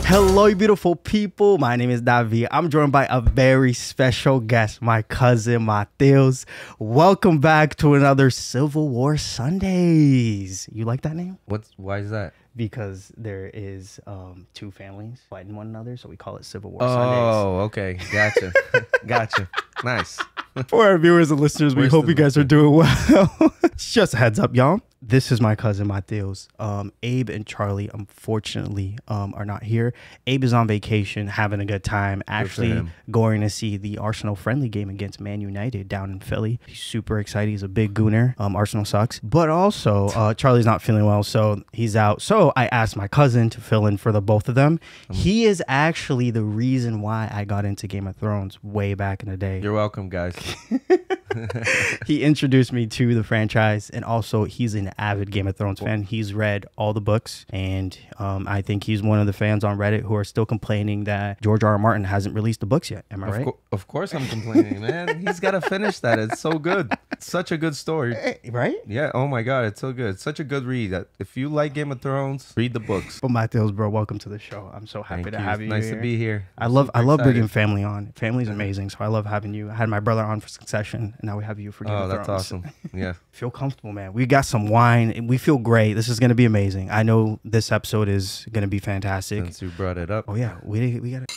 Hello, you beautiful people. My name is Davi. I'm joined by a very special guest, my cousin Mateus. Welcome back to another Civil War Sundays. You like that name? Why is that? Because there is two families fighting one another, so we call it Civil War Sundays. Sundays. Oh, okay. Gotcha. Gotcha. Nice. For our viewers and listeners, we hope you guys are doing well. Just a heads up, y'all. This is my cousin Mateus. Abe and Charlie, unfortunately, are not here. Abe is on vacation, having a good time, actually going to see the Arsenal friendly game against Man United down in Philly. He's super excited. He's a big gooner. Arsenal sucks. But also, Charlie's not feeling well, so he's out. So I asked my cousin to fill in for the both of them. He is actually the reason why I got into Game of Thrones way back in the day. You're welcome, guys. He introduced me to the franchise, and also he's an avid Game of Thrones fan. He's read all the books, and I think he's one of the fans on Reddit who are still complaining that George R.R. Martin hasn't released the books yet. Am I right? Of course I'm complaining, man. He's got to finish that. It's so good. It's such a good story. Right? Yeah. Oh, my God. It's so good. It's such a good read. If you like Game of Thrones, read the books. But Mateus, bro, welcome to the show. I'm so happy to have you nice here. to be here. I love bringing family on. Family's amazing, so I love having you. I had my brother on for Succession, and now we have you for Game of Thrones. Oh, that's awesome. Yeah. Feel comfortable, man. We got some wine, and we feel great. This is going to be amazing. I know this episode is going to be fantastic. Since you brought it up. Oh, yeah. We got it.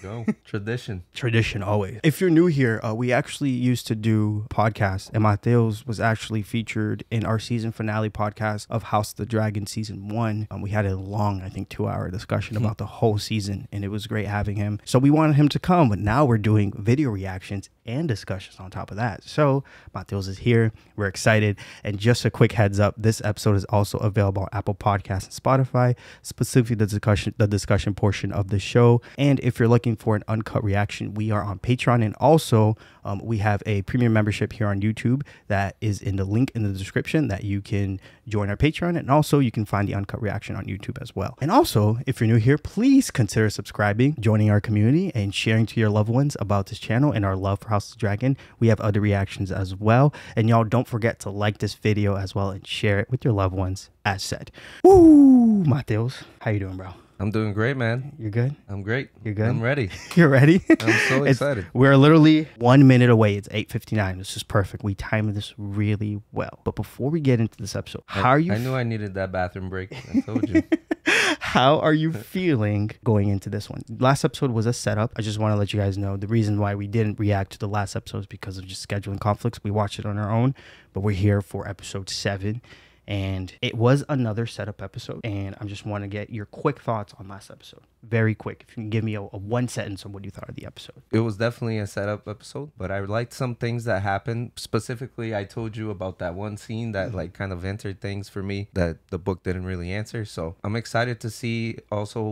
Go. Tradition Always. If you're new here, we actually used to do podcasts, and Mateus was actually featured in our season finale podcast of House of the Dragon season 1. We had a long, I think 2-hour discussion about the whole season, and it was great having him. So we wanted him to come, but now we're doing video reactions and discussions on top of that. So Mateus is here. We're excited. And just a quick heads up, this episode is also available on Apple Podcasts and Spotify, specifically the discussion portion of the show. And if you're looking for an uncut reaction, we are on Patreon, and also we have a premium membership here on YouTube that is in the link in the description that you can join our Patreon, and also you can find the uncut reaction on YouTube as well. And also, if you're new here, please consider subscribing, joining our community, and sharing to your loved ones about this channel and our love for House of the Dragon. We have other reactions as well, and y'all don't forget to like this video as well and share it with your loved ones as said. Woo! Mateus, how you doing, bro? I'm doing great, man. You're good? I'm great. You're good? I'm ready. You're ready? I'm so excited. We're literally 1 minute away. It's 8:59. This is perfect. We timed this really well. But before we get into this episode, how are you? I knew I needed that bathroom break. I told you. How are you feeling going into this one? Last episode was a setup. I just want to let you guys know the reason why we didn't react to the last episode is because of just scheduling conflicts. We watched it on our own, but we're here for episode 7. And it was another setup episode, and I just want to get your quick thoughts on last episode. Very quick. If you can give me a one sentence on what you thought of the episode. It was definitely a setup episode, but I liked some things that happened. Specifically, I told you about that one scene that like kind of entered things for me that the book didn't really answer. So I'm excited to see also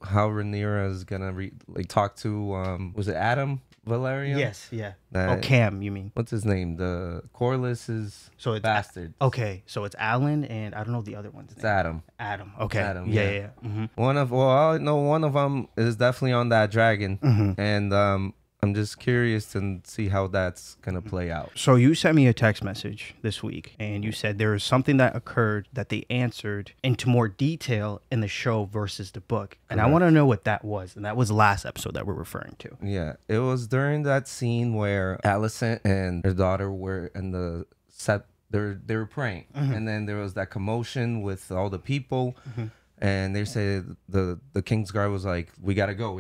how Rhaenyra is gonna talk to was it Adam Valerian? Yes, yeah. Cam, you mean? What's his name? The Corlys' so it's bastard. Okay, so it's Alan, and I don't know the other one's name. It's Adam. Adam. Okay. Adam, Yeah. One of them is definitely on that dragon, and I'm just curious to see how that's gonna play out. So you sent me a text message this week, and you said there was something that occurred that they answered into more detail in the show versus the book. And I want to know what that was. And that was the last episode that we're referring to. Yeah, it was during that scene where Alicent and her daughter were in the set. They were praying, and then there was that commotion with all the people. And they said the King's Guard was like, we gotta go.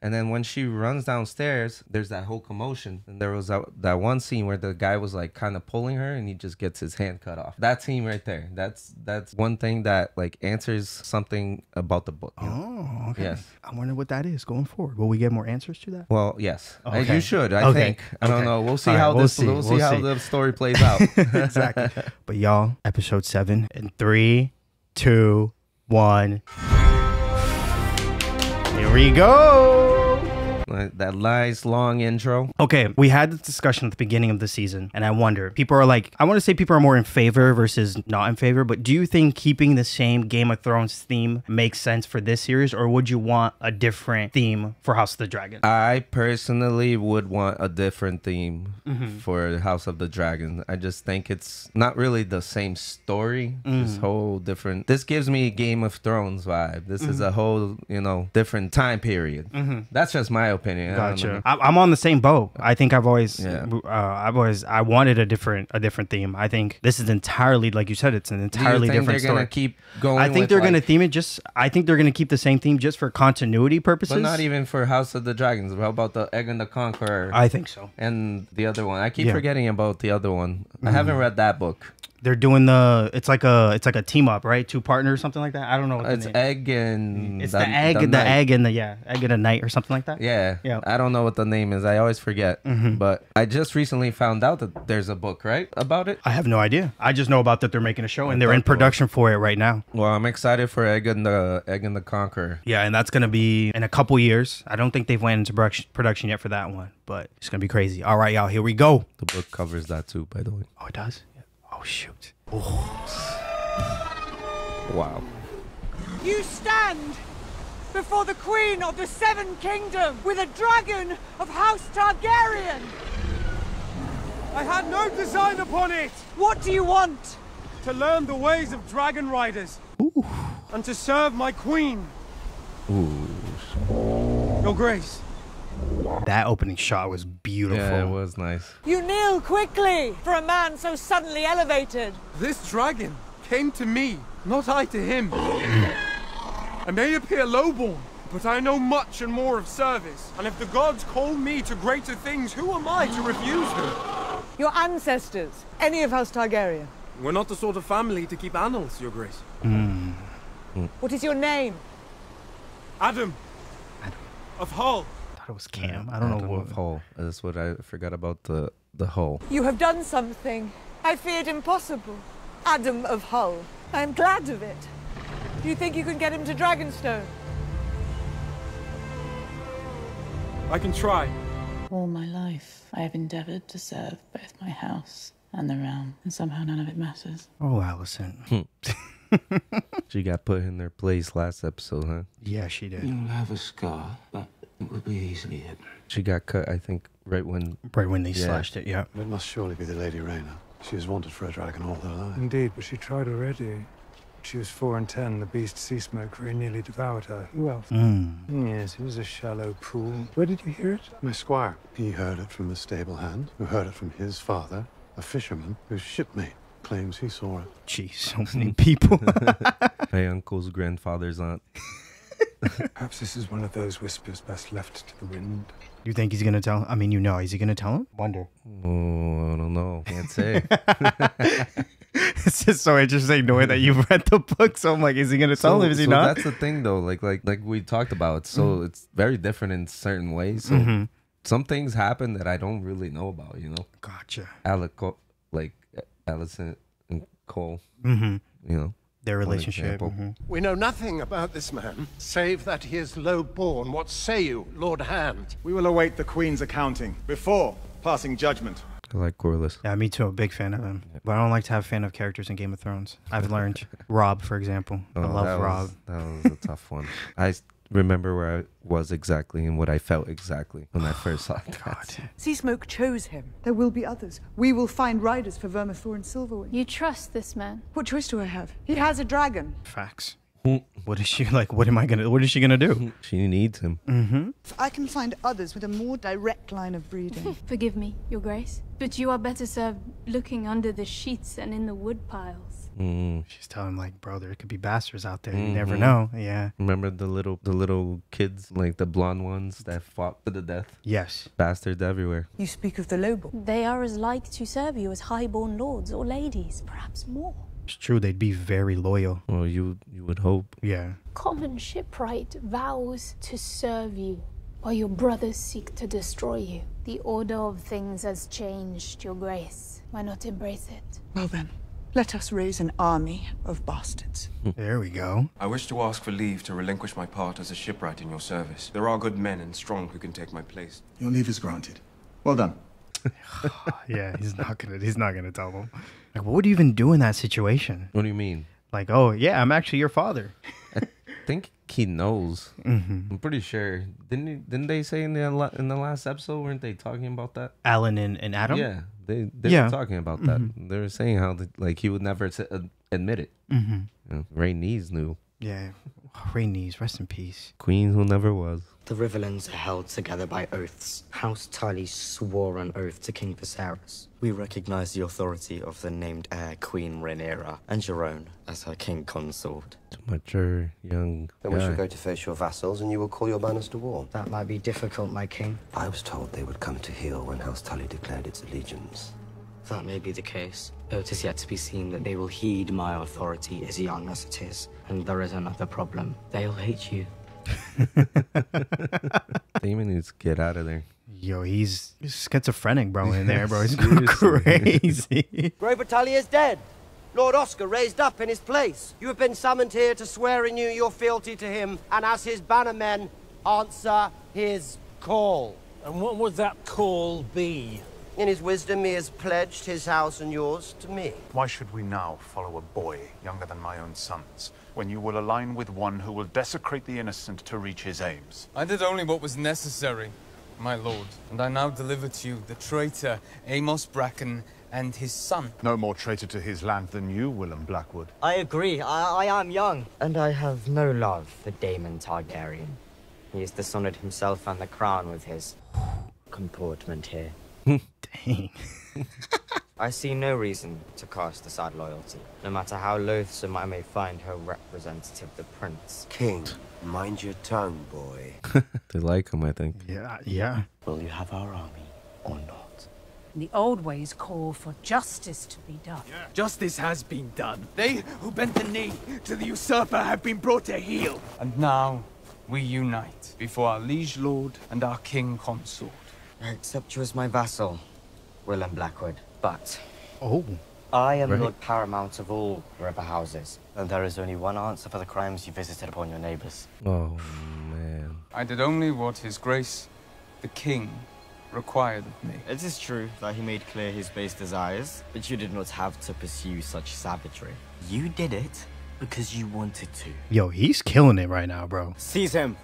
And then when she runs downstairs, there's that whole commotion. And there was that one scene where the guy was like kind of pulling her, and he just gets his hand cut off. That scene right there. That's one thing that like answers something about the book. Oh, okay. Yes. I wonder what that is going forward. Will we get more answers to that? Well, yes. Okay. You should. I think. I don't know. We'll see how we'll see how the story plays out. Exactly. But y'all, episode 7 in 3, 2, 1. Here we go. Like that nice long intro. Okay, we had this discussion at the beginning of the season, and I wonder, people are like, I want to say people are more in favor versus not in favor, but do you think keeping the same Game of Thrones theme makes sense for this series, or would you want a different theme for House of the Dragon? I personally would want a different theme for House of the Dragon. I just think it's not really the same story. This whole different. This gives me Game of Thrones vibe. This is a whole, you know, different time period. That's just my opinion. Gotcha. I'm on the same boat. I think I've always, I wanted a different theme. I think this is entirely, like you said, it's an entirely different they're story. Gonna keep going? I think they're gonna theme it just. I think they're gonna keep the same theme just for continuity purposes. But not even for House of the Dragons. How about the Egg and the Conqueror? I think so. And the other one. I keep forgetting about the other one. I haven't read that book. They're doing it's like a team up, right? Two partners, something like that. I don't know. What It's Egg and it's the egg and the night or something like that. Yeah. I don't know what the name is. I always forget. But I just recently found out that there's a book, right, about it. I have no idea. I just know about that they're making a show and they're in production for it right now. Well, I'm excited for Egg and the Conqueror. Yeah, and that's gonna be in a couple years. I don't think they've went into production yet for that one, but it's gonna be crazy. All right, y'all, here we go. The book covers that too, by the way. Oh, it does. Oh, shoot. Oh. Wow. You stand before the Queen of the Seven Kingdoms with a dragon of House Targaryen. I had no design upon it. What do you want? To learn the ways of dragon riders. Ooh. And to serve my queen. Ooh. Your Grace. That opening shot was beautiful. Yeah, it was nice. You kneel quickly for a man so suddenly elevated. This dragon came to me, not I to him. I may appear lowborn, but I know much and more of service. And if the gods call me to greater things, who am I to refuse them? Your ancestors, any of House Targaryen. We're not the sort of family to keep annals, Your Grace. What is your name? Adam. Of Hull. It was Cam. I don't know what. Hull. That's what I forgot about the Hull. You have done something I feared impossible. Adam of Hull. I am glad of it. Do you think you can get him to Dragonstone? I can try. All my life, I have endeavored to serve both my house and the realm, and somehow none of it matters. Oh, Allison. She got put in their place last episode, huh? Yeah, she did. You'll have a scar, but it will be easily hidden. She got cut, I think, right when they slashed it, yeah. It must surely be the Lady Rhaena. She is wanted for a dragon all her life. Indeed, but she tried already. She was 4 and 10. The beast Sea Smoke very nearly devoured her. Who else? Yes, it was a shallow pool. Where did you hear it? My squire. He heard it from the stable hand, who heard it from his father, a fisherman whose shipmate claims he saw it. Jeez, so many people. my uncle's grandfather's aunt. Perhaps this is one of those whispers best left to the wind. You think he's gonna tell? I mean, is he gonna tell him? Wonder. Oh, I don't know. Can't say. It's just so interesting knowing that you've read the book. So I'm like, is he gonna tell him? Is he not? That's the thing, though. Like we talked about. So it's very different in certain ways. So some things happen that I don't really know about. You know. Gotcha. Allison and Cole. You know. Their relationship. We know nothing about this man, save that he is low-born. What say you, Lord Hand? We will await the Queen's accounting before passing judgment. I like Corlys. Yeah, me too. A big fan of him. But I don't like to have fan of characters in Game of Thrones. I've learned. Rob, for example. I love Rob. That was a tough one. I remember where I was exactly and what I felt exactly when I first saw it. God. Sea Smoke chose him. There will be others. We will find riders for Vermithor and Silverwing. You trust this man? What choice do I have? He has a dragon. Facts. What is she like? What is she gonna do? She needs him. I can find others with a more direct line of breeding. Forgive me, Your Grace, but you are better served looking under the sheets and in the wood piles. She's telling him, like, bro, there could be bastards out there. You never know. Yeah. Remember the little kids, like the blonde ones that fought to the death? Yes. Bastards everywhere. You speak of the lowborn. They are as like to serve you as highborn lords or ladies, perhaps more. It's true. They'd be very loyal. Well, you would hope. Yeah. Common shipwright vows to serve you, while your brothers seek to destroy you. The order of things has changed, Your Grace. Why not embrace it? Well then, Let us raise an army of bastards. There we go. I wish to ask for leave to relinquish my part as a shipwright in your service. There are good men and strong who can take my place. Your leave is granted. Well done. Yeah, he's not gonna tell them. Like, what would you even do in that situation? What do you mean? Like, oh yeah, I'm actually your father. I think he knows. I'm pretty sure. Didn't they say in the last episode, weren't they talking about that? Alan and Adam? Yeah, they were talking about that. They were saying how like he would never admit it. You know, Ray Nees knew. Yeah, Ray Nees, rest in peace. Queen who never was. The Riverlands are held together by oaths. House Tully swore an oath to King Viserys. We recognize the authority of the named heir, Queen Rhaenyra, and your own as her king consort. Mature, young Then we shall go to face your vassals, and you will call your banners to war. That might be difficult, my king. I was told they would come to heel when House Tully declared its allegiance. That may be the case, though it is yet to be seen that they will heed my authority as young as it is. And there is another problem. They'll hate you. Damon needs to get out of there. Yo, he's schizophrenic, bro, in there, bro. He's going crazy. Grover Tully is dead. Lord Oscar raised up in his place. You have been summoned here to swear anew your fealty to him, and as his bannermen, answer his call. And what would that call be? In his wisdom, he has pledged his house and yours to me. Why should we now follow a boy younger than my own sons, when you will align with one who will desecrate the innocent to reach his aims? I did only what was necessary, my lord, and I now deliver to you the traitor Amos Bracken and his son. No more traitor to his land than you, Willem Blackwood. I agree. I am young. And I have no love for Daemon Targaryen. He has dishonored himself and the crown with his comportment here. Dang. I see no reason to cast aside loyalty, no matter how loathsome I may find her representative, the prince. King, mind your tongue, boy. They like him, I think. Yeah. Will you have our army or not? The old ways call for justice to be done. Justice has been done. They who bent the knee to the usurper have been brought to heel. And now we unite before our liege lord and our king consort. I accept you as my vassal, Willem Blackwood, but I am Right. Lord Paramount of all river houses, and there is only one answer for the crimes you visited upon your neighbors. Oh, man. I did only what his grace, the king, required of me. It is true that he made clear his base desires, but you did not have to pursue such savagery. You did it because you wanted to. Yo, he's killing it right now, bro. Seize him.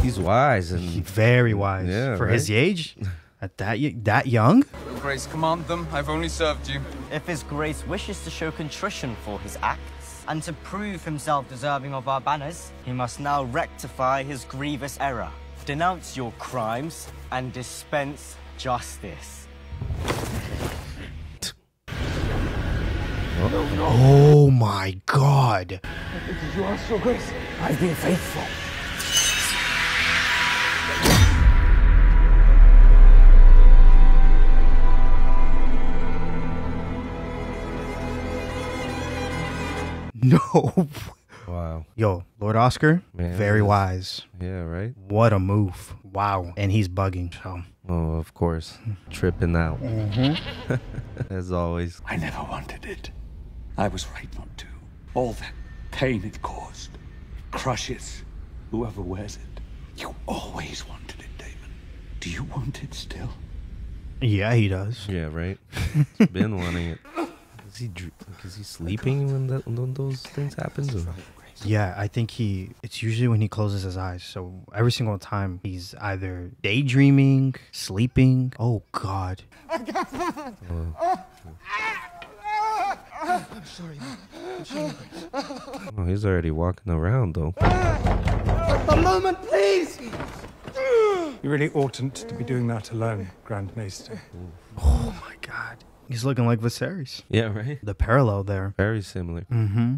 He's wise and very wise. Yeah, for right? his age, at that young. Your grace, command them. I've only served you. If his grace wishes to show contrition for his acts, and to prove himself deserving of our banners, he must now rectify his grievous error, denounce your crimes, and dispense justice. Oh my God. Did you ask your grace? I've been faithful. No. Wow. Yo, Lord Oscar, Man, very wise. Yeah, right? What a move. Wow. And he's bugging, so. Oh, of course. Tripping out. As always. I never wanted it. I was right not to. All that pain it caused. It crushes whoever wears it. You always wanted it, Damon. Do you want it still? Yeah, he does. Yeah, right? He's been wanting it. Is he sleeping when those things happen? Or? Yeah, I think it's usually when he closes his eyes. So every single time he's either daydreaming, sleeping. Oh, God. I'm sorry, man. I'm sorry. Oh, he's already walking around, though. A moment, please! You really oughtn't to be doing that alone, Grand Maester. Oh, my God. He's looking like Viserys. Yeah, right? The parallel there. Very similar. Mm-hmm.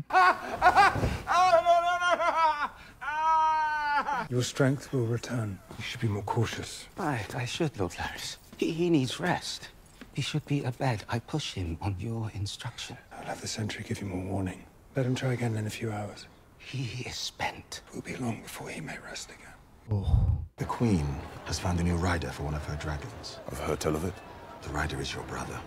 Your strength will return. You should be more cautious. Right, I should, Lord Larys. He needs rest. He should be abed. I push him on your instruction. I'll have the sentry give you more warning. Let him try again in a few hours. He is spent. It will be long before he may rest again. Oh. The Queen has found a new rider for one of her dragons. I've heard tell of it. The rider is your brother.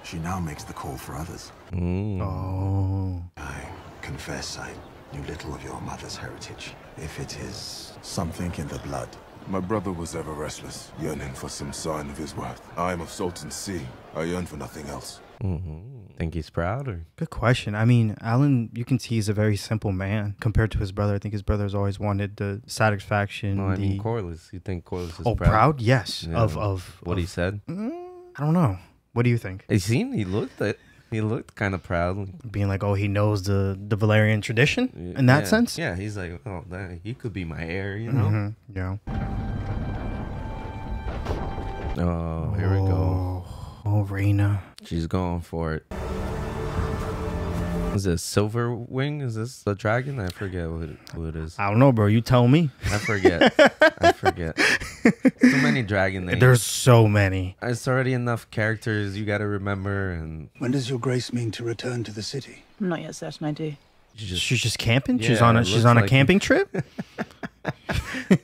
She now makes the call for others. Oh. I confess I knew little of your mother's heritage. If it is something in the blood. My brother was ever restless, yearning for some sign of his worth. I am of Sultan's Sea. I yearn for nothing else. Think he's proud, or? Good question. I mean, Alan, you can see he's a very simple man compared to his brother. I think his brother's always wanted the satisfaction. No, I mean Corliss. You think Corliss is proud? Proud? Yes. Yeah. Of what he said? I don't know. What do you think? He looked kind of proud. Being like, oh, he knows the Valerian tradition in that sense? Yeah, he's like, oh, he could be my heir, you know? Yeah. Oh, here we go. Oh, Reyna. She's going for it. Is it Silver Wing? Is this the dragon? I forget who it is. I don't know, bro. You tell me. I forget. Too many dragon names. There's so many. It's already enough characters you got to remember. And when does your grace mean to return to the city? I'm not yet certain I do. She's just camping? Yeah, she's on a camping trip?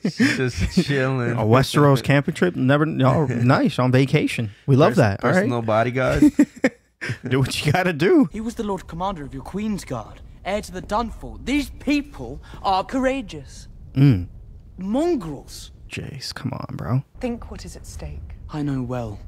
She's just chilling. A Westeros camping trip? Nice, on vacation. We love that. Personal bodyguard. Do what you gotta do. He was the Lord Commander of your Queen's Guard, heir to the Dunfall. These people are courageous. Mongrels. Jace, come on, bro. Think what is at stake. I know well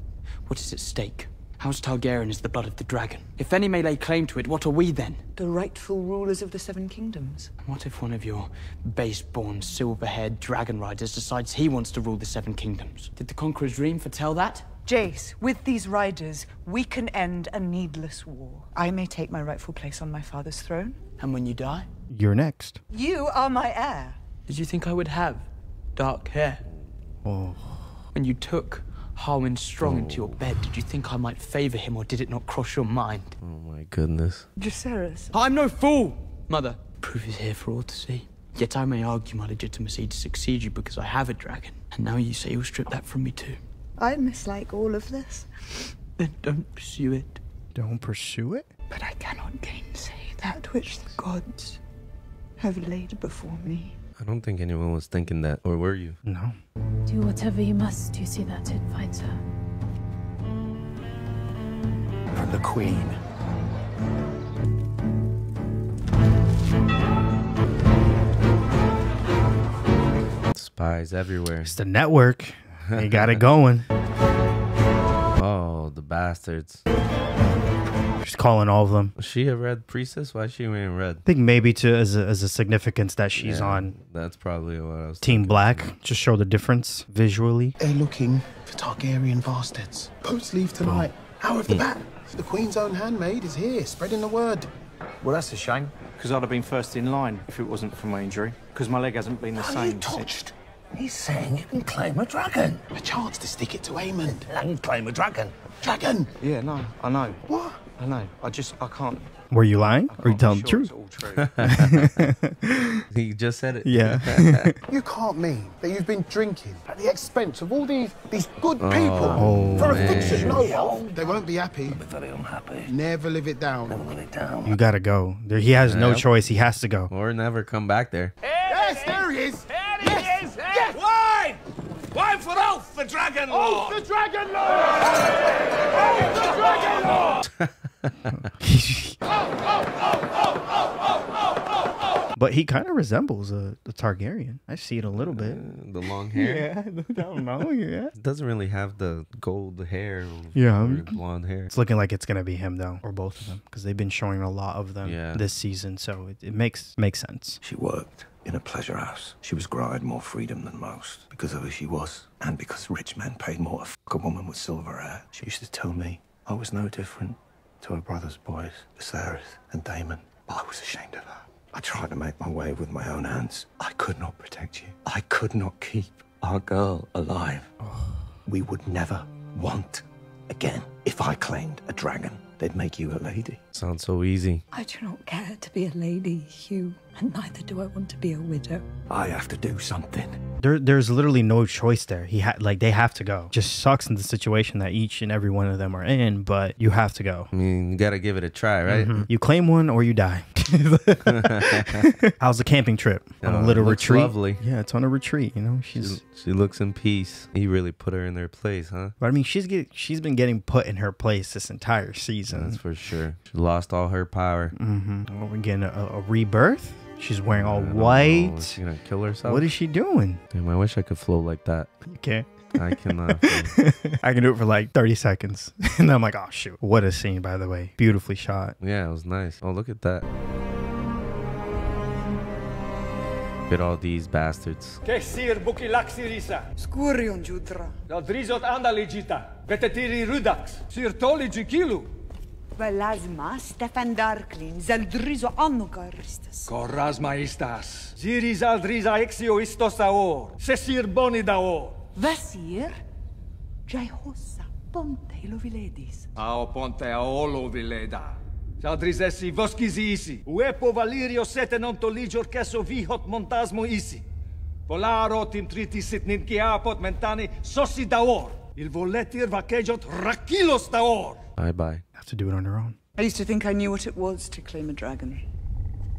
what is at stake. House Targaryen is the blood of the dragon. If any may lay claim to it, what are we then? The rightful rulers of the Seven Kingdoms. What if one of your base-born, silver-haired dragon riders decides he wants to rule the Seven Kingdoms? Did the Conqueror's dream foretell that? Jace, with these riders, we can end a needless war. I may take my rightful place on my father's throne. And when you die? You're next. You are my heir. Did you think I would have dark hair? Oh. When you took Harwin Strong into your bed, did you think I might favor him, or did it not cross your mind? Oh my goodness. Jacaerys. I'm no fool, Mother. Proof is here for all to see. Yet I may argue my legitimacy to succeed you because I have a dragon. And now you say you'll strip that from me too. I mislike all of this. Then don't pursue it. Don't pursue it? But I cannot gainsay that which the gods have laid before me. I don't think anyone was thinking that, or were you? No. Do whatever you must to see that it finds her. From the Queen. Spies everywhere. It's the network. They got it going. Oh, the bastards. She's calling all of them. Was she a red priestess? Why is she wearing red? I think maybe as a significance that she's on. That's probably what I was Team thinking. Black. Just show the difference visually. They're looking for Targaryen bastards. Post leave tonight. How of the bat? The Queen's own handmaid is here, spreading the word. Well, that's a shame, because I'd have been first in line if it wasn't for my injury, because my leg hasn't been the same. Are you touched? He's saying you can claim a dragon. A chance to stick it to Aemond. And claim a dragon. Dragon! Yeah, no, I know. What? I know. I can't. Were you lying? Or are you telling the truth? He just said it. Yeah. You can't mean that you've been drinking at the expense of all these good people for a fiction. No, they won't be happy. They'll be very unhappy. Never live it down. Never live it down. You gotta go. He has no choice. He has to go. Or never come back there. Yes, there he is. There he is. Yes. Wine! Wine for Ulf, the Dragon Lord! Ulf, the Dragon Lord! Ulf, the Dragon Lord! But he kind of resembles a Targaryen. I see it a little bit. The long hair? Yeah, I don't know. Yeah. It doesn't really have the gold hair or blonde hair. It's looking like it's going to be him, though, or both of them, because they've been showing a lot of them this season, so it makes sense. She worked in a pleasure house. She was granted more freedom than most because of who she was, and because rich men paid more to fuck a woman with silver hair. She used to tell me I was no different to her brother's boys, Viserys and Daemon, but I was ashamed of her. I tried to make my way with my own hands. I could not protect you. I could not keep our girl alive. We would never want again. If I claimed a dragon, they'd make you a lady. Sounds so easy. I do not care to be a lady, Hugh, and neither do I want to be a widow. I have to do something. there's literally no choice there. They have to go. Just sucks in the situation that each and every one of them are in, but you have to go. I mean, you gotta give it a try, right? You claim one or you die. How's the camping trip? On a little retreat. Lovely. Yeah, it's on a retreat. You know, she looks in peace. He really put her in their place, huh? But I mean, she's been getting put in her place this entire season. That's for sure. She lost all her power. Well, we're getting a rebirth. She's wearing all white. Is she gonna kill herself? What is she doing? Damn, I wish I could float like that. You can't. I cannot. I can do it for like 30 seconds. And I'm like, oh, shoot. What a scene, by the way. Beautifully shot. Yeah, it was nice. Oh, look at that. Look at all these bastards. Kesir buki laksirisa. Skurion judra. Daldrizot andaligita. Vetetiri rudax. Sirtoli jikilu. Velazma Stefan Darklin. Zaldrizo annogaristas. Corras maestas. Ziris aldriza exio istos daor. Sesir boni daor. Vasir. Jaihosa ponte loviledis. Ao ponte aolo vileda. Saldrizesi voskizisi. Uepo valirio sete non toligor keso vihot montasmo isi. Volaro tim tritisit ninkiapot mentani sosi daor. Il voletir vaquejot rakilos daor. Bye-bye. Have to do it on her own. I used to think I knew what it was to claim a dragon.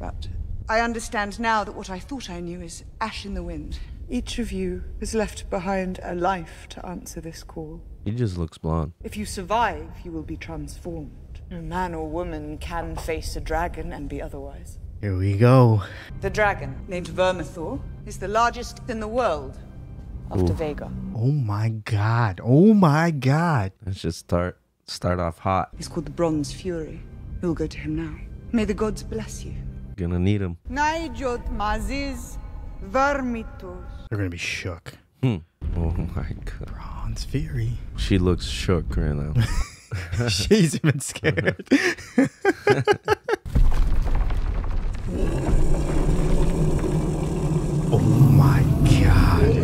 But I understand now that what I thought I knew is ash in the wind. Each of you has left behind a life to answer this call. He just looks blonde. If you survive, you will be transformed. A man or woman can face a dragon and be otherwise. Here we go. The dragon, named Vermithor, is the largest in the world, after Vega. Oh my god. Oh my god. Let's just start off hot. He's called the Bronze Fury. We'll go to him now. May the gods bless you. Gonna need him. Naijot Maziz Vermitos. They're gonna be shook. Oh my god. Bronze Fury. She looks shook right now. She's even scared. Oh my god.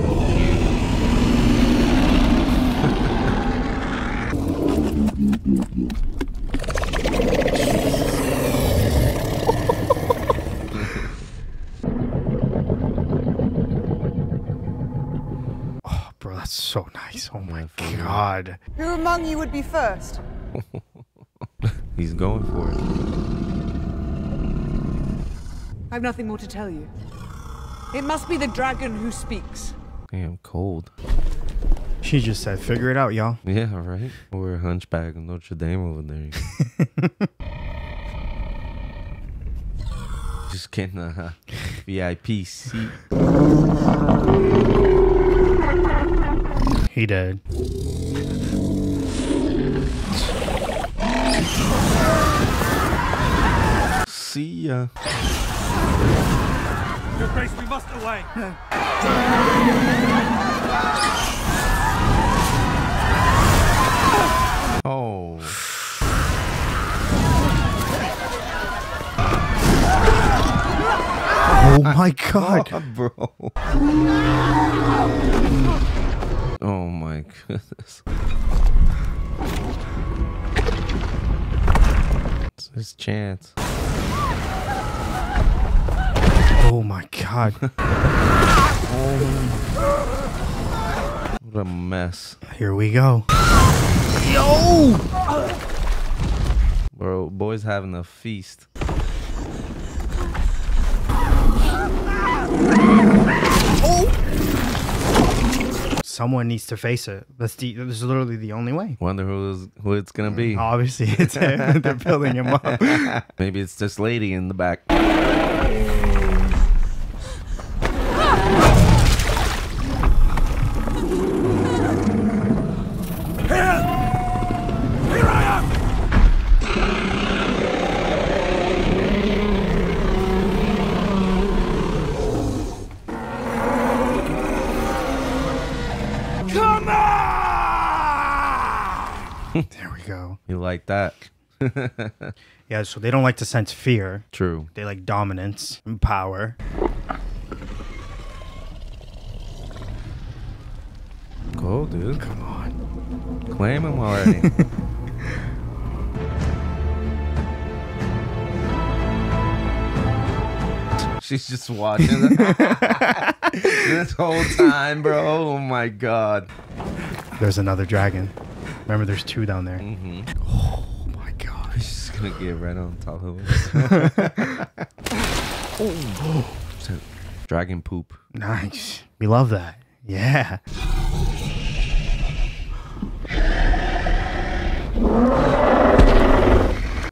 Oh, bro, that's so nice. Oh my god. Who among you would be first? He's going for it. I have nothing more to tell you. It must be the dragon who speaks. Damn, cold. She just said, figure it out, y'all. Yeah, right? Or a hunchback of Notre Dame over there. Just getting a VIP seat. He dead. See ya. Your Grace, we must away. Oh. Oh my god. Bro. Oh my goodness. It's his chance. Oh my god. What a mess. Here we go. Yo! Bro, boy's having a feast. Someone needs to face it. This is literally the only way. Wonder who it's gonna be. Obviously, it's him. They're building him up. Maybe it's this lady in the back. Here I am! Come on! There we go. You like that? Yeah, so they don't like to sense fear. True. They like dominance and power. Go, dude. Come on. Claim him already. She's just watching this whole time, bro. Oh my god. There's another dragon. Remember, there's 2 down there. Oh my god. She's gonna get right on top of him. Oh. Dragon poop. Nice. We love that. Yeah.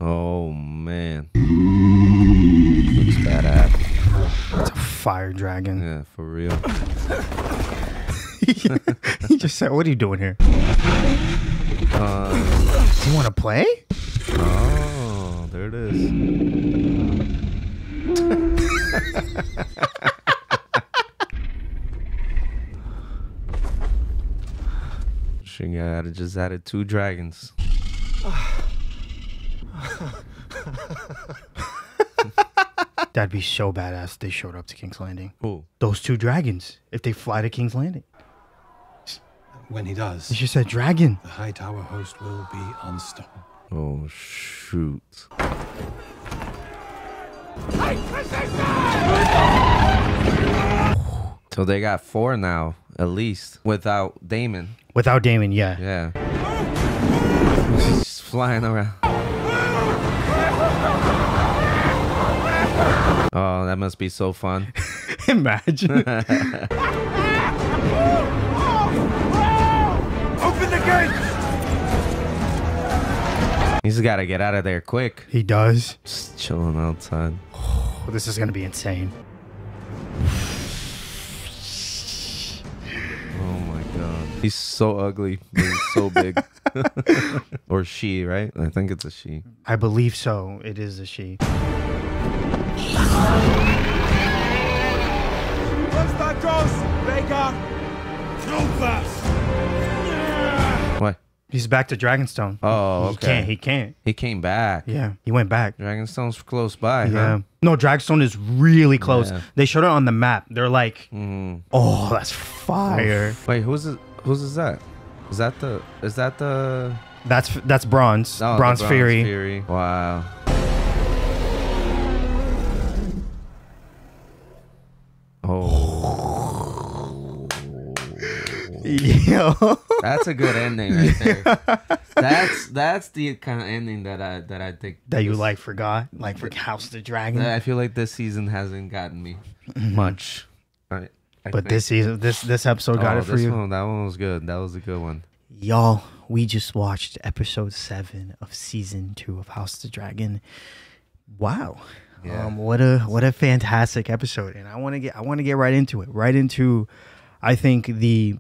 Oh man. Looks badass. It's a fire dragon. Yeah, for real. He just said, "What are you doing here? Do you want to play?" Oh, there it is. She just added 2 dragons. That'd be so badass if they showed up to King's Landing. Ooh. Those 2 dragons, if they fly to King's Landing. When he does, You just said dragon. the High Tower host will be unstoppable. Oh shoot. So they got 4 now, at least, without Damon. Without Damon, yeah. Yeah. She's flying around. Oh, that must be so fun. Imagine. Open the gate! He's got to get out of there quick. He does. Just chilling outside. Oh, this is going to be insane. Oh my god. He's so ugly. But he's so big. Or she, right? I think it's a she. I believe so. It is a she. What's that ghost? Vega! No fast! What? He's back to Dragonstone. Oh, okay. He can't. He came back. Yeah, he went back. Dragonstone's close by, Yeah. huh? No, Dragonstone is really close. Yeah. They showed it on the map. They're like, oh, that's fire. Wait, who's that? Is that the That's Bronze. Oh, the Bronze Fury. Wow. Oh. Yo. That's a good ending right there. That's the kind of ending that I think That you forgot for House of the Dragon. I feel like this season hasn't gotten me much. I But think. this season, this episode got it for you. That one was good. That was a good one. Y'all, we just watched episode 7 of season 2 of House of the Dragon. Wow. Yeah. What a fantastic episode. And I want to get right into it. Right into, I think, the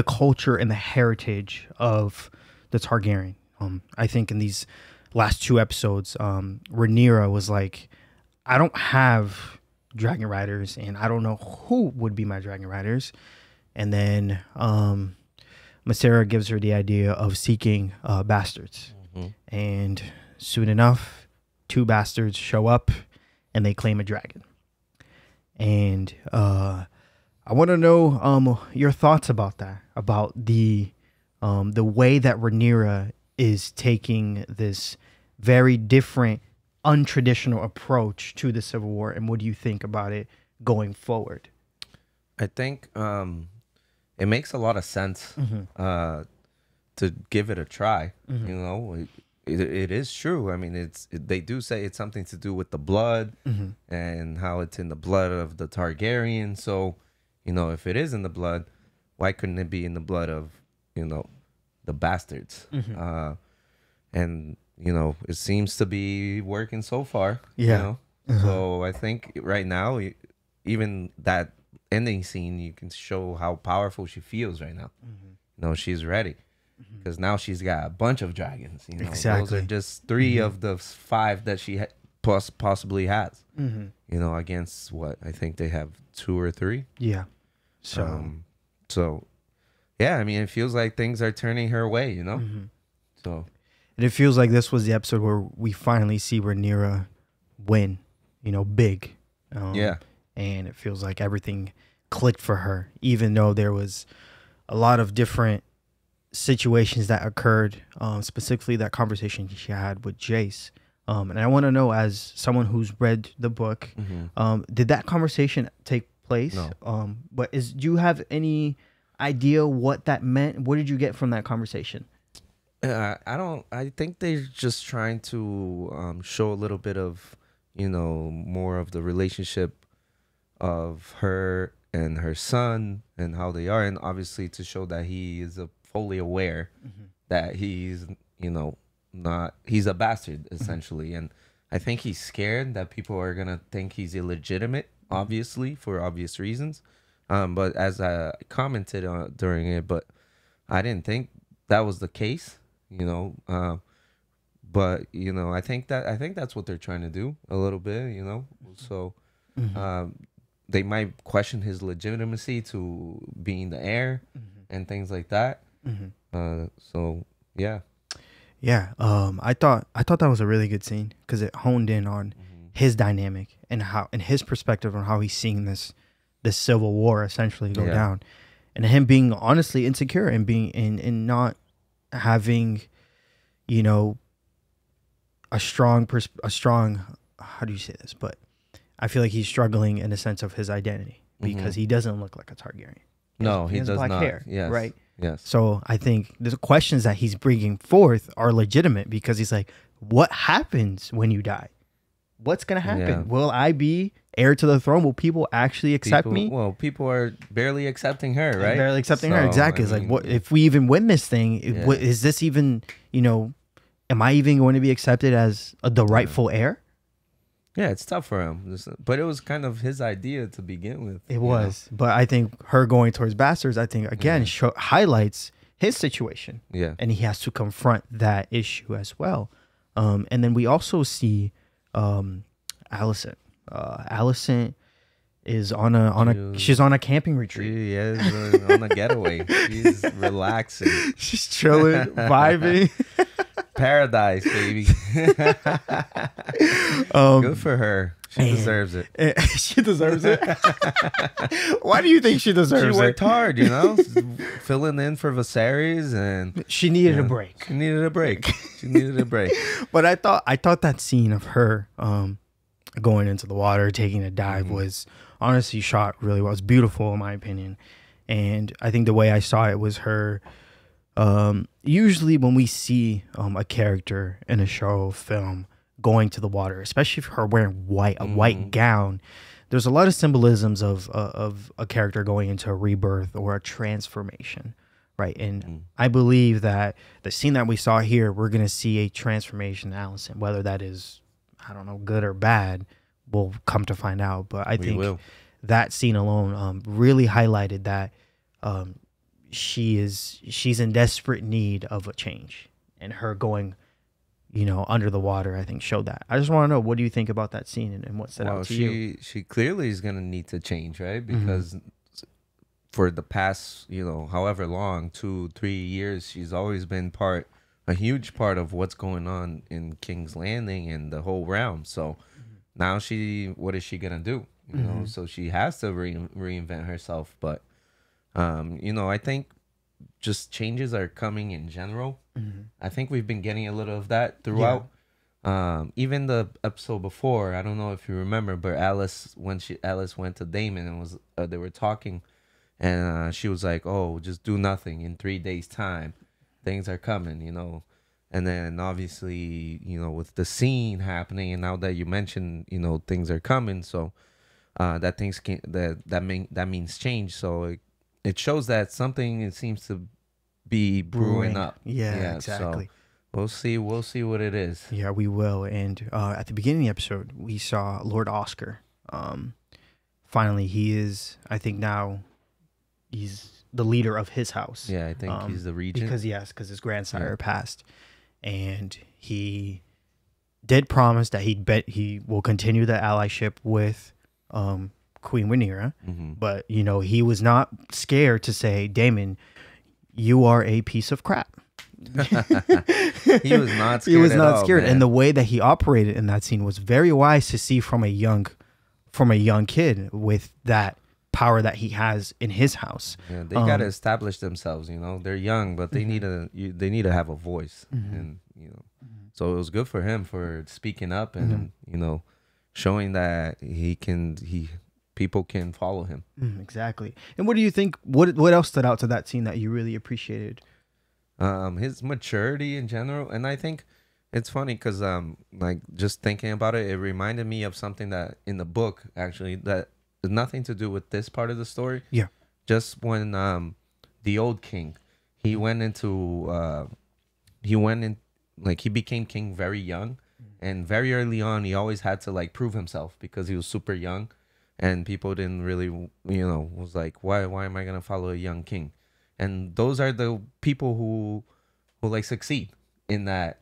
culture and the heritage of the Targaryen. I think in these last 2 episodes, Rhaenyra was like, I don't have dragon riders and I don't know who would be my dragon riders. And then Masera gives her the idea of seeking bastards. And soon enough, 2 bastards show up and they claim a dragon. And I want to know your thoughts about that, about the way that Rhaenyra is taking this very different, untraditional approach to the Civil War, and what do you think about it going forward? I think it makes a lot of sense to give it a try. You know, it is true. I mean, they do say it's something to do with the blood and how it's in the blood of the Targaryen. So, you know, if it is in the blood, why couldn't it be in the blood of, you know, the bastards? And, you know, it seems to be working so far. Yeah. You know? So I think right now, even that ending scene, you can show how powerful she feels right now. You know, she's ready. Because now she's got a bunch of dragons. You know, Exactly. those are just 3 of the 5 that she possibly has. You know, against what I think they have 2 or 3. Yeah. So, yeah. I mean, it feels like things are turning her way. You know. So, and it feels like this was the episode where we finally see Rhaenyra win. You know, big. Yeah. And it feels like everything clicked for her, even though there was a lot of different situations that occurred, specifically that conversation she had with Jace And I want to know, as someone who's read the book, did that conversation take place? No. But do you have any idea what that meant? What did you get from that conversation? I think they're just trying to show a little bit of, more of the relationship of her and her son and how they are, and obviously to show that he is fully aware that he's, he's a bastard essentially. And I think he's scared that people are gonna think he's illegitimate, obviously, for obvious reasons. But as I commented during it, but I didn't think that was the case, but I think that's what they're trying to do a little bit, so they might question his legitimacy to being the heir and things like that. So yeah. I thought that was a really good scene because it honed in on his dynamic and his perspective on how he's seeing this civil war essentially go down, and him being honestly insecure and being in not having, a strong how do you say this? But I feel like he's struggling in a sense of his identity because he doesn't look like a Targaryen. He does black not. hair, Yes. right? Yes. So I think the questions that he's bringing forth are legitimate because he's like, what happens when you die? What's going to happen? Yeah. Will I be heir to the throne? Will people actually accept me? Well, people are barely accepting her, right? Barely accepting her. Exactly. It's like, what if we even win this thing? What, is this even, am I even going to be accepted as the rightful heir? Yeah, it's tough for him. But it was kind of his idea to begin with. It was. But I think her going towards bastards, I think, again, highlights his situation. Yeah. And he has to confront that issue as well. And then we also see Alicent. Alicent is she's on a camping retreat. She is on a getaway. She's relaxing. She's chilling, vibing. Paradise, baby. Good for her. She deserves it. She deserves it. Why do you think she deserves it? She worked hard, filling in for Viserys, and she needed a break. She needed a break. She needed a break. But I thought that scene of her going into the water, taking a dive was honestly shot really well. It was beautiful in my opinion. And I think the way I saw it was her usually when we see a character in a show, film going to the water, especially if her wearing a white gown, there's a lot of symbolisms of a character going into a rebirth or a transformation, right? And I believe that the scene that we saw here, we're going to see a transformation in Alicent, whether that is, I don't know, good or bad, we'll come to find out. But I think that scene alone really highlighted that she's in desperate need of a change, and her going, under the water, I think showed that. I just want to know, what do you think about that scene and what stood out to you? She clearly is going to need to change, right? Because for the past, however long, 2-3 years, she's always been a huge part of what's going on in King's Landing and the whole realm. So now what is she going to do? So she has to reinvent herself. But, I think just changes are coming in general. I think we've been getting a little of that throughout. Even the episode before, I don't know if you remember, but Alice went to Daemon and they were talking, and she was like, "Oh, just do nothing. In 3 days' time, things are coming." And then obviously, with the scene happening, and now that you mentioned, things are coming, so that means change. So it shows that something seems to be brewing up. Yeah, exactly. So we'll see what it is. Yeah, we will. And at the beginning of the episode, we saw Lord Oscar. Finally, I think now he's the leader of his house. Yeah, I think he's the regent. Because his grandsire passed. And he did promise that he will continue the allyship with Queen Rhaenyra. But, he was not scared to say, Daemon, you are a piece of crap. He was not scared. He was not scared. And the way that he operated in that scene was very wise to see from a young kid with that power that he has in his house. Yeah, they got to establish themselves. They're young, but they need to have a voice. And So it was good for him for speaking up and you know, showing that people can follow him. Exactly. And what do you think? What else stood out to that scene that you really appreciated? His maturity in general, and I think it's funny because like just thinking about it, it reminded me of something that in the book actually that has nothing to do with this part of the story. Yeah. Just when the old king, he went in like he became king very young, and very early on he always had to like prove himself because he was super young, and people didn't really, you know, was like, why am I gonna follow a young king? And those are the people who like succeed in that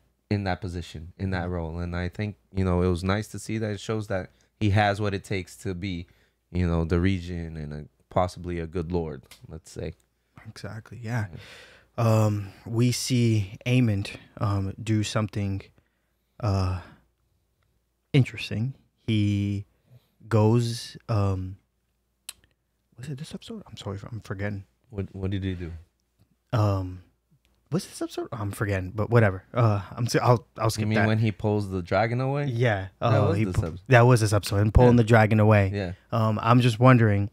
position, in that role. And I think, you know, it was nice to see that it shows that he has what it takes to be, you know, the region and possibly a good lord, let's say. Exactly. Yeah. We see Aemond do something interesting. He goes was it this episode? I'm sorry, I'm forgetting. What did he do? What's this episode? I'm forgetting, but whatever. I'll skip You mean that. when he pulls the dragon away? Yeah. That was this episode, and pulling the dragon away. Yeah. I'm just wondering,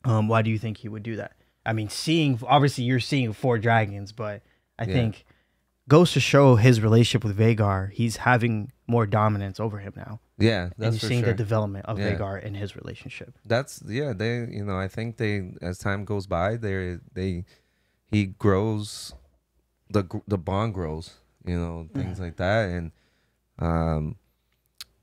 why do you think he would do that? I mean, obviously you're seeing 4 dragons, but I think goes to show his relationship with Vhagar. He's having more dominance over him now. Yeah, that's and you're for seeing sure. the development of Vhagar in his relationship. They, you know, I think as time goes by, he grows, the bond grows, you know, things like that. And,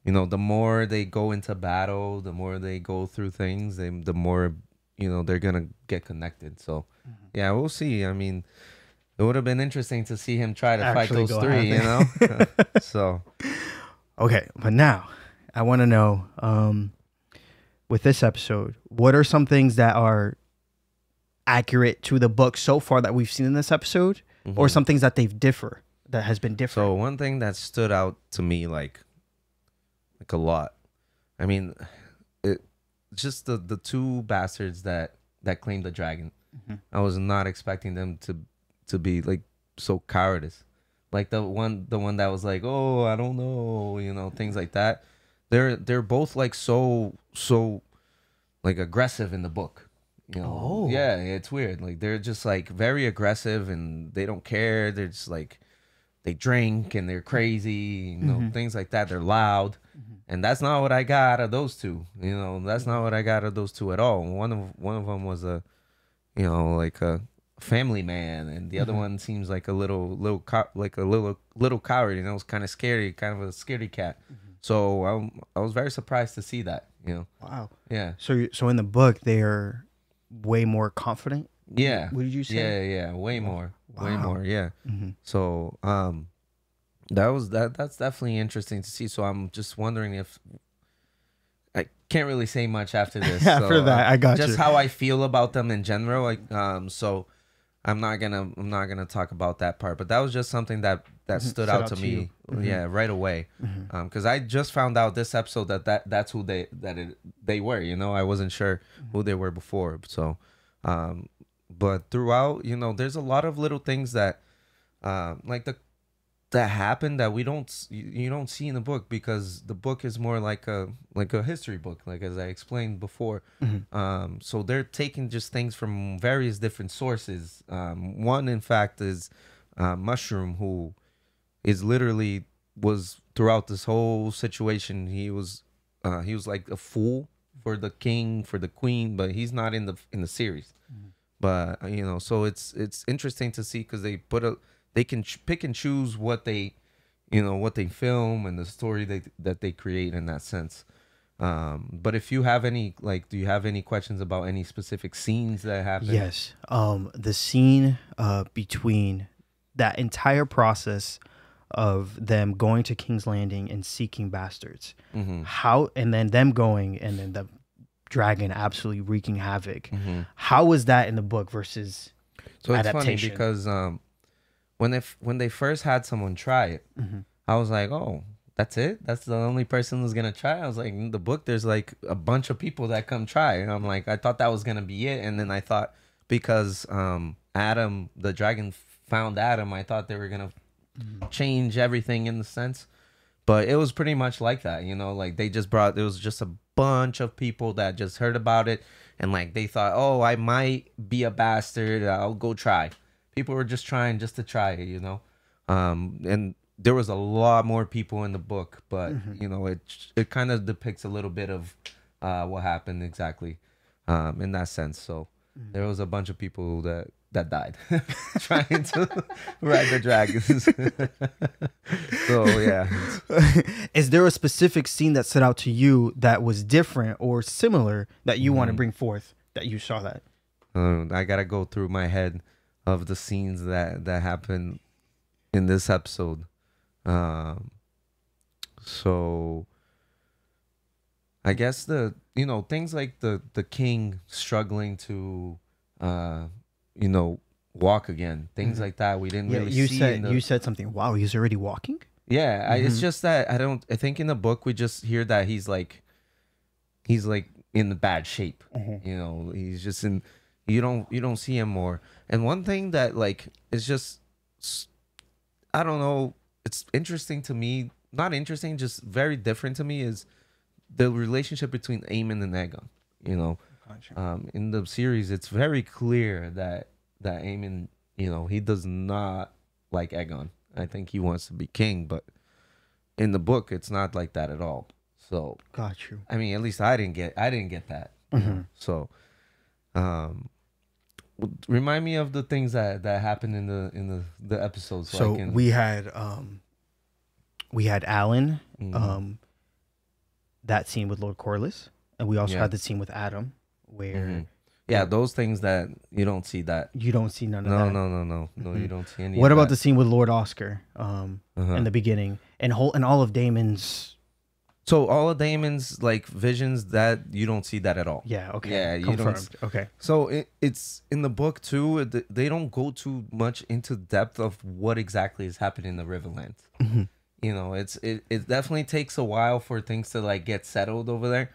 you know, the more they go into battle, the more they go through things, the more, you know, they're going to get connected. So, yeah, we'll see. I mean, it would have been interesting to see him try to Actually fight those 3, you know? So. Okay, but now I want to know, with this episode, what are some things that are accurate to the book so far that we've seen in this episode, or some things that that has been different? So one thing that stood out to me like a lot, I mean, just the 2 bastards that claimed the dragon. I was not expecting them to be like so cowardice. Like the one that was like, oh, I don't know, you know, things like that. They're both like so like aggressive in the book. You know? Yeah, it's weird. Like they're just like very aggressive and they don't care. They're just like, they drink and they're crazy, you know, things like that. They're loud. And that's not what I got out of those 2. You know, that's not what I got out of those 2 at all. One of them was like a family man, and the other one seems like a little coward. You know, it was kind of scary, kind of a scaredy cat. So I was very surprised to see that. You know. Wow. Yeah. So in the book they're way more confident. Yeah. What did you say? Yeah. Way more. Wow. Way more. Yeah. So that's definitely interesting to see. So I'm just wondering if I can't really say much after this. After that, I got just you. how I feel about them in general. Like so. I'm not gonna talk about that part, but that was just something that stood out to me. Yeah, right away. Because I just found out this episode that's who they were. You know, I wasn't sure who they were before. So, but throughout, you know, there's a lot of little things that that happen that you don't see in the book, because the book is more like a history book, like as I explained before. So they're taking just things from various different sources. One, in fact, is Mushroom, who is literally was throughout this whole situation. He was like a fool for the king, for the queen, but he's not in the series. But you know, so it's interesting to see, because they can pick and choose what they film and the story that they create in that sense. But if you have any, do you have any questions about any specific scenes that happen? Yes. The scene between that entire process of them going to King's Landing and seeking bastards, how, and then them going, and then the dragon absolutely wreaking havoc. How was that in the book versus so adaptation? It's funny because when they first had someone try it, I was like, oh, that's it? That's the only person who's gonna try? I was like, in the book there's like a bunch of people that come try, and I'm like, I thought that was gonna be it. And then I thought, because Adam, the dragon, found Adam, I thought they were gonna change everything in the sense. But it was pretty much like that, you know, like they just brought, it was just a bunch of people that just heard about it. And like they thought, oh, I might be a bastard. I'll go try. People were just trying just to try it, you know. And there was a lot more people in the book, but you know, it kind of depicts a little bit of what happened exactly in that sense. So there was a bunch of people that died trying to ride the dragons. So yeah. Is there a specific scene that stood out to you that was different or similar that you want to bring forth that you saw that? I gotta go through my head of the scenes that happened in this episode. So I guess things like the king struggling to walk again, things like that we didn't really see. You said something. Wow, he's already walking. Yeah, it's just that I think in the book we just hear that he's like in the bad shape. You know, he's just in. You don't see him more. And one thing that like is just, I don't know, it's interesting to me. Not interesting, just very different to me is the relationship between Aemon and Aegon. You know, in the series, it's very clear that Aemon, you know, he does not like Aegon. I think he wants to be king, but in the book, it's not like that at all. So, got you. I mean, at least I didn't get that. You know? So, remind me of the things that happened in the episodes. So we had Alan, that scene with Lord Corlys, and we also had the scene with Adam, where those things that you don't see that. You don't see none of that. No, you don't see any. What of about that. the scene with Lord Oscar in the beginning and all of Daemon's? So all of Daemon's like visions, that you don't see that at all. Yeah. Okay. Yeah. You Confirmed. don't. Okay. So it's in the book too. They don't go too much into depth of what exactly is happening in the Riverlands. You know, it definitely takes a while for things to like get settled over there.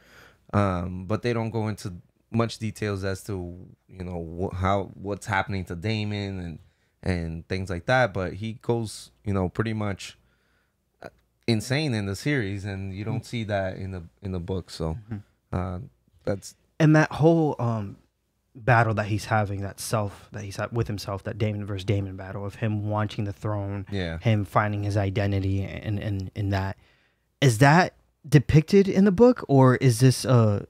But they don't go into much details as to, you know, what's happening to Daemon and things like that. But he goes, you know, pretty much insane in the series, and you don't see that in the book. So that's, and that whole battle that he's having, that he's had with himself, that Daemon versus Daemon battle of him wanting the throne, him finding his identity, and in that, is that depicted in the book, or is this a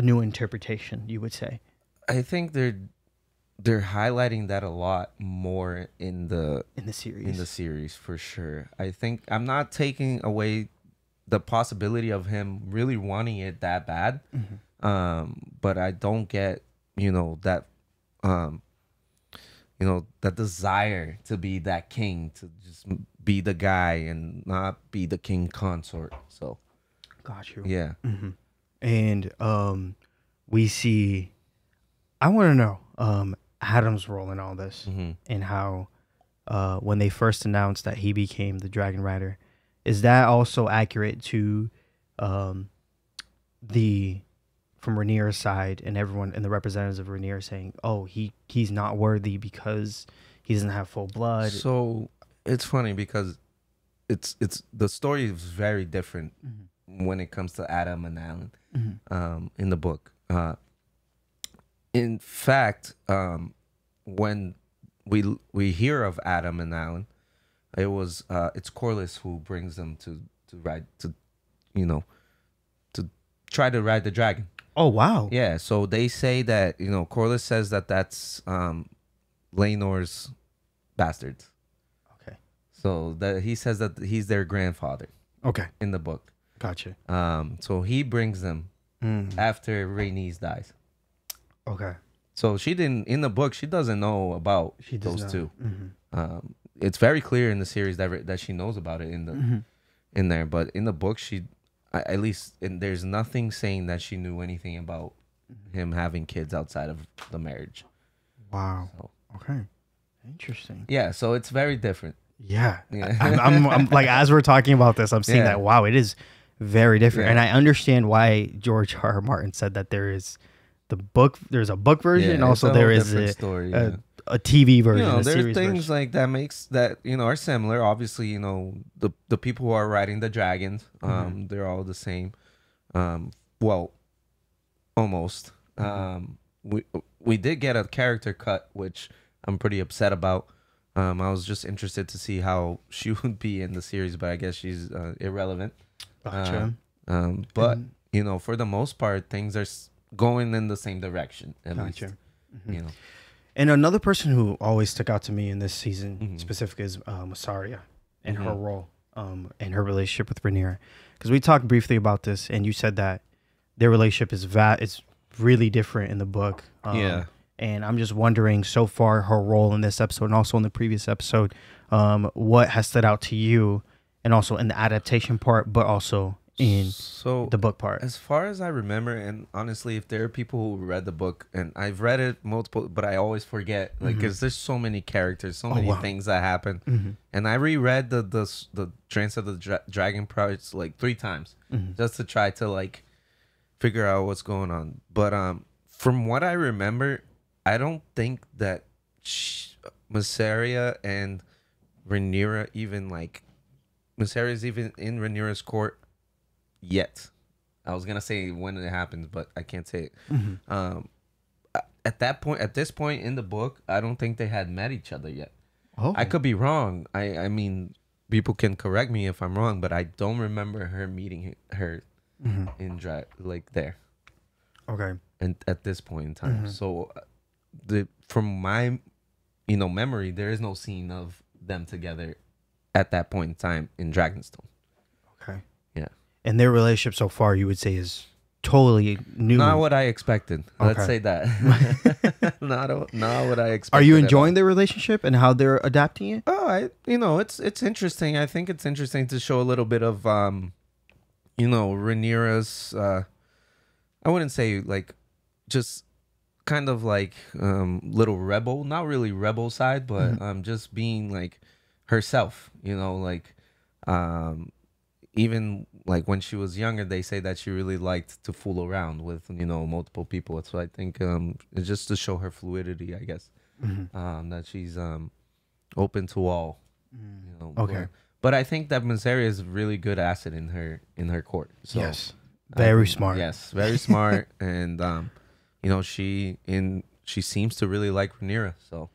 new interpretation, you would say? I think they're highlighting that a lot more in the series for sure. I think I'm not taking away the possibility of him really wanting it that bad, but I don't get, you know, that that desire to be that king, to just be the guy and not be the king consort. So got you. Yeah. And we see, I want to know Adam's role in all this, and how when they first announced that he became the Dragon Rider, is that also accurate to from Rhaenyra's side, and everyone and the representatives of Rhaenyra saying, oh, he's not worthy because he doesn't have full blood? So it's funny because it's the story is very different when it comes to Adam and Alan in the book. In fact, when we hear of Adam and Alan, it's Corlys who brings them to ride, to try to ride the dragon. Oh wow! Yeah, so they say that, you know, Corlys says that's Laenor's bastards. Okay. So that he says that he's their grandfather. Okay. In the book. Gotcha. So he brings them after Rhaenys dies. Okay. So in the book, she doesn't know about those two. It's very clear in the series that she knows about it in there, but in the book, at least there's nothing saying that she knew anything about him having kids outside of the marriage. Wow. So. Okay. Interesting. Yeah. So it's very different. Yeah. I'm like, as we're talking about this, I'm seeing that, wow, it is very different. And I understand why George R. R. Martin said that there's a book version, and also there is a TV version. You know, a there's series things version. like that makes that, you know, are similar. Obviously, you know, the people who are riding the dragons, they're all the same. Well, almost. We did get a character cut, which I'm pretty upset about. I was just interested to see how she would be in the series, but I guess she's irrelevant. Gotcha. But you know, for the most part, things are going in the same direction. At least, you know. And another person who always stuck out to me in this season specifically is Masaria and her role and her relationship with Rhaenyra. Because we talked briefly about this, and you said that their relationship is really different in the book. Yeah. And I'm just wondering, so far, her role in this episode and also in the previous episode, what has stood out to you, and also in the adaptation part, but also in the book part. As far as I remember, and honestly, if there are people who read the book, and I've read it multiple, but I always forget, like, because there's so many characters, so many things that happen, and I reread the Trance of the Dragon parts like 3 times, just to try to like figure out what's going on. But from what I remember, I don't think that Mysaria and Rhaenyra even like Mysaria's even in Rhaenyra's court yet. I was gonna say when it happens, but I can't say it. At this point in the book, I don't think they had met each other yet. I could be wrong. I mean, people can correct me if I'm wrong, but I don't remember her meeting her in like there. Okay. And at this point in time, so from my memory, there is no scene of them together at that point in time in Dragonstone. Okay. Yeah. And their relationship so far, you would say, is totally new. Not what I expected. Let's say that. not what I expected. Are you enjoying their relationship and how they're adapting it? Oh, it's interesting. I think it's interesting to show a little bit of Rhaenyra's I wouldn't say like just kind of like little rebel, not really rebel side, but just being like herself, like even like when she was younger, they say that she really liked to fool around with multiple people. So I think it's just to show her fluidity, I guess, that she's open to all. Okay. But I think that Mysaria is a really good asset in her court. So yes, very smart. Yes, very smart, and she seems to really like Rhaenyra. So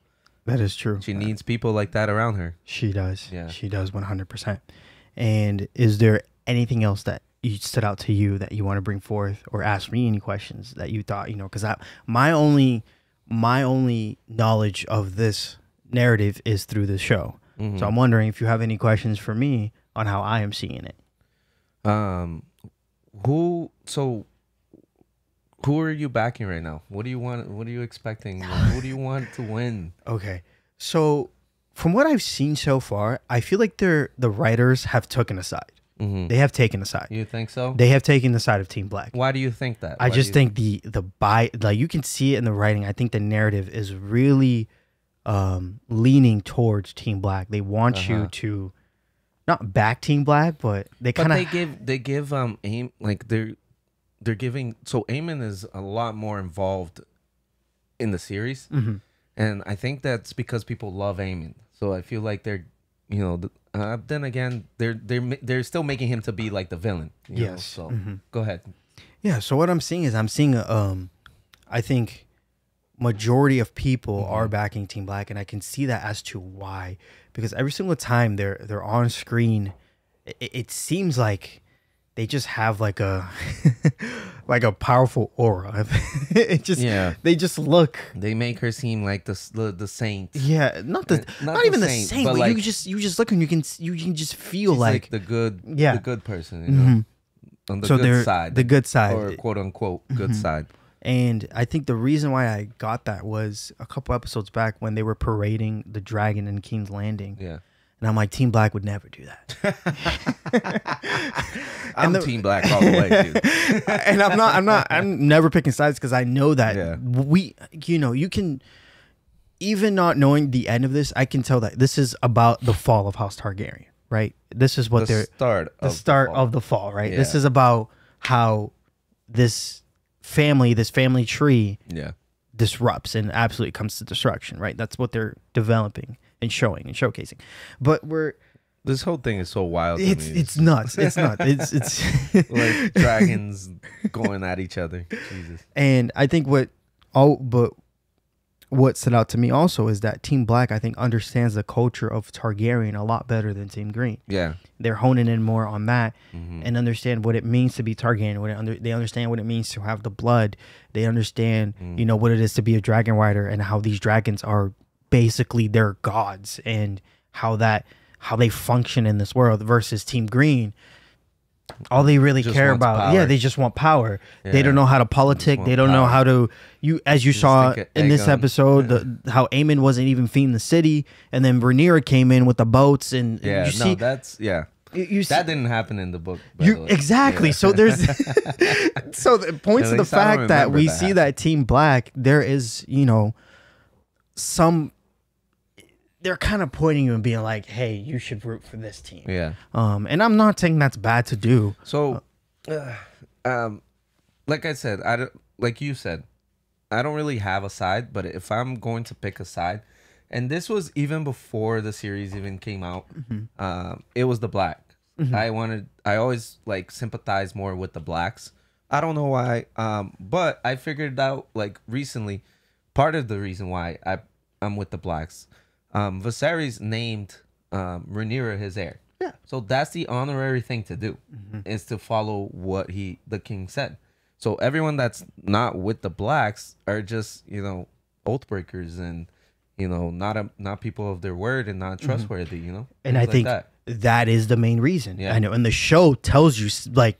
that is true. She needs people like that around her. She does. Yeah, she does 100%. And is there anything else that stood out to you that you want to bring forth, or ask me any questions that you thought, because my only knowledge of this narrative is through the show. So I'm wondering if you have any questions for me on how I am seeing it. Who are you backing right now? What do you want? What are you expecting? Who do you want to win? Okay. So from what I've seen so far, I feel like the writers have taken a side. They have taken a side. You think so? They have taken the side of Team Black. Why do you think that? I just think like you can see it in the writing. I think the narrative is really leaning towards Team Black. They want you to not back Team Black, but they kind of they give aim like they're giving. So Aemon is a lot more involved in the series, and I think that's because people love Aemon. So I feel like they're then again they're still making him to be like the villain. Yes. So go ahead. Yeah. So what I'm seeing is I think majority of people are backing Team Black, and I can see that as to why, because every single time they're on screen, it seems like they just have like a like a powerful aura. They just look. They make her seem like the saint. Yeah, not even the saint, but like, you just look and you can just feel like the good person. On the good side, the good side, or quote unquote good side. And I think the reason why I got that was a couple episodes back when they were parading the dragon in King's Landing. Yeah. And I'm like, Team Black would never do that. I'm Team Black all the way, dude. And I'm never picking sides, because I know that you can, even not knowing the end of this, I can tell that this is about the fall of House Targaryen, right? This is what the start of the fall, right? Yeah. This is about how this family tree disrupts and absolutely comes to destruction, right? That's what they're developing and showing and showcasing. But this whole thing is so wild. It's nuts. It's nuts. It's like dragons going at each other. Jesus. And I think what stood out to me also is that Team Black, I think, understands the culture of Targaryen a lot better than Team Green. Yeah. They're honing in more on that and understand what it means to be Targaryen. They understand what it means to have the blood. They understand, you know, what it is to be a dragon rider and how these dragons are basically their gods and how they function in this world versus Team Green. All they really care about, power. they just want power. Yeah. They don't know how to politic. They don't know how to, as you saw in this episode, how Aemon wasn't even feeding the city, and then Rhaenyra came in with the boats, and yeah, you see, that didn't happen in the book. By the way. Exactly. Yeah. So there's, so it points to the fact that we see that Team Black, there is, you know, they're kind of pointing you and being like, hey, you should root for this team. Yeah. And I'm not saying that's bad to do. So, like I said, like you said, I don't really have a side, but if I'm going to pick a side, and this was even before the series even came out, it was the Black. I always like sympathize more with the Blacks. I don't know why, but I figured out like recently, part of the reason why I'm with the Blacks. Viserys named Rhaenyra his heir. Yeah. So that's the honorary thing to do, is to follow what the king said. So everyone that's not with the Blacks are just, you know, oath breakers and, you know, not people of their word and not trustworthy, you know. And I think that is the main reason. Yeah. I know. And the show tells you like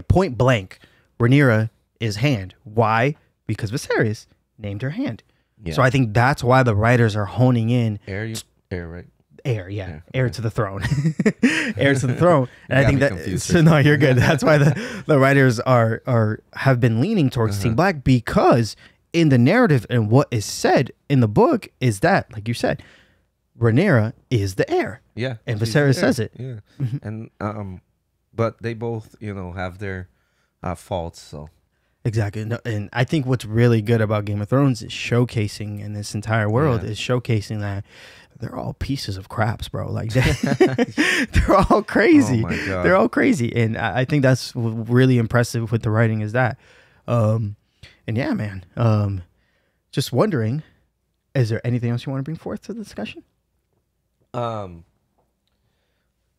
point blank, Rhaenyra is hand. Why? Because Viserys named her hand. Yeah. So I think that's why the writers are honing in. Heir, right? Heir, yeah. Heir to the throne. Heir to the throne. And I think that, so no, you're good. That's why the writers have been leaning towards Team Black, because in the narrative and what is said in the book is that, like you said, Rhaenyra is the heir. Yeah. And Viserys says it. Yeah. And, but they both, you know, have their faults, so. Exactly. And I think what's really good about Game of Thrones is showcasing, in this entire world, is showcasing that they're all pieces of craps, bro. Like, they're all crazy. Oh my God. They're all crazy. And I think that's really impressive with the writing is that. And yeah, man, just wondering, is there anything else you want to bring forth to the discussion?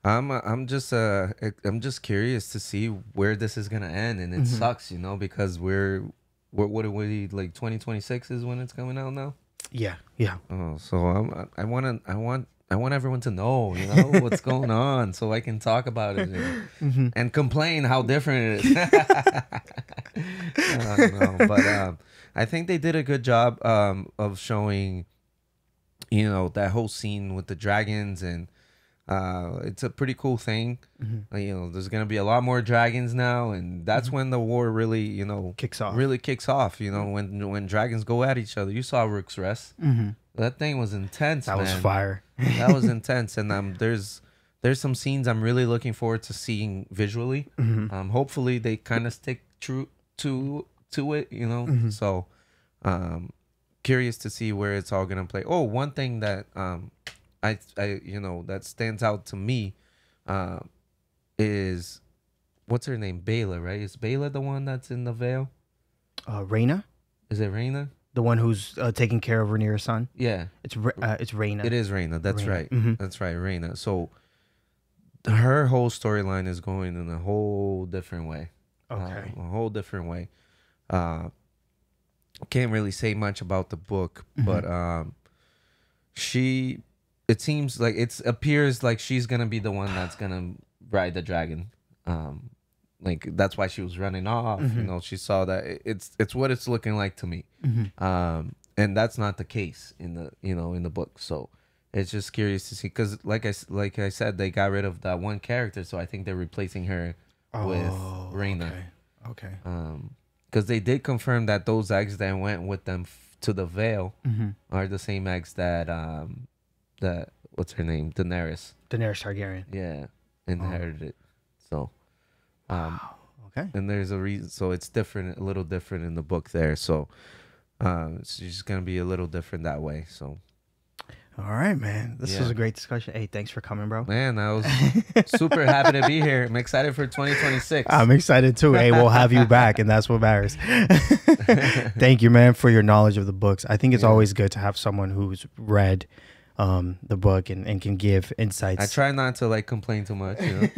I'm just curious to see where this is gonna end, and it sucks, you know, because what are we, like 2026 is when it's coming out now? Yeah. Oh, so I want everyone to know, you know, what's going on, so I can talk about it and complain how different it is. I don't know, but I think they did a good job of showing, you know, that whole scene with the dragons, and it's a pretty cool thing. You know, there's gonna be a lot more dragons now, and that's when the war really, you know, kicks off. You know, when dragons go at each other. You saw Rook's Rest. That thing was intense. That was fire. That was intense, and there's some scenes I'm really looking forward to seeing visually. Hopefully they kind of stick true to it. You know, so curious to see where it's all gonna play. Oh, one thing that I you know, that stands out to me is, what's her name? Baela, right? Is Baela the one that's in the veil? Rhaena? Is it Rhaena? The one who's taking care of Rhaenyra's son? Yeah. It's Rhaena. It is Rhaena. That's Rhaena. right. That's right, Rhaena. So her whole storyline is going in a whole different way. Okay. A whole different way. Can't really say much about the book, but it seems like it appears like she's gonna be the one that's gonna ride the dragon. Like that's why she was running off. You know, she saw that it's what it's looking like to me. And that's not the case in the book. So it's just curious to see, because like I said, they got rid of that one character, so I think they're replacing her with Rhaena. Okay. Because they did confirm that those eggs that went with them to the Vale are the same eggs that what's her name, Daenerys Targaryen. inherited. So Wow. Okay. And there's a reason. So it's different, a little different in the book there. So it's just going to be a little different that way. So. All right, man. This was a great discussion. Hey, thanks for coming, bro. Man, I was super happy to be here. I'm excited for 2026. I'm excited too. Hey, we'll have you back, and that's what matters. Thank you, man, for your knowledge of the books. I think it's always good to have someone who's read the book and can give insights. I try not to like complain too much, you know.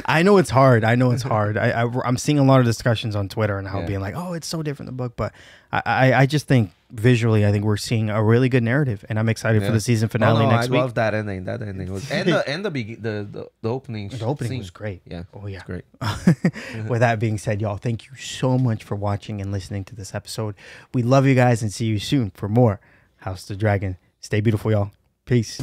I know it's hard. I'm seeing a lot of discussions on Twitter and how being like, oh, it's so different the book, but I just think visually, I think we're seeing a really good narrative, and I'm excited for the season finale next week. I love that ending. That ending was the opening. The opening scene was great. Yeah. Oh yeah, great. With that being said, y'all, thank you so much for watching and listening to this episode. We love you guys and see you soon for more House of the Dragon. Stay beautiful, y'all. Peace.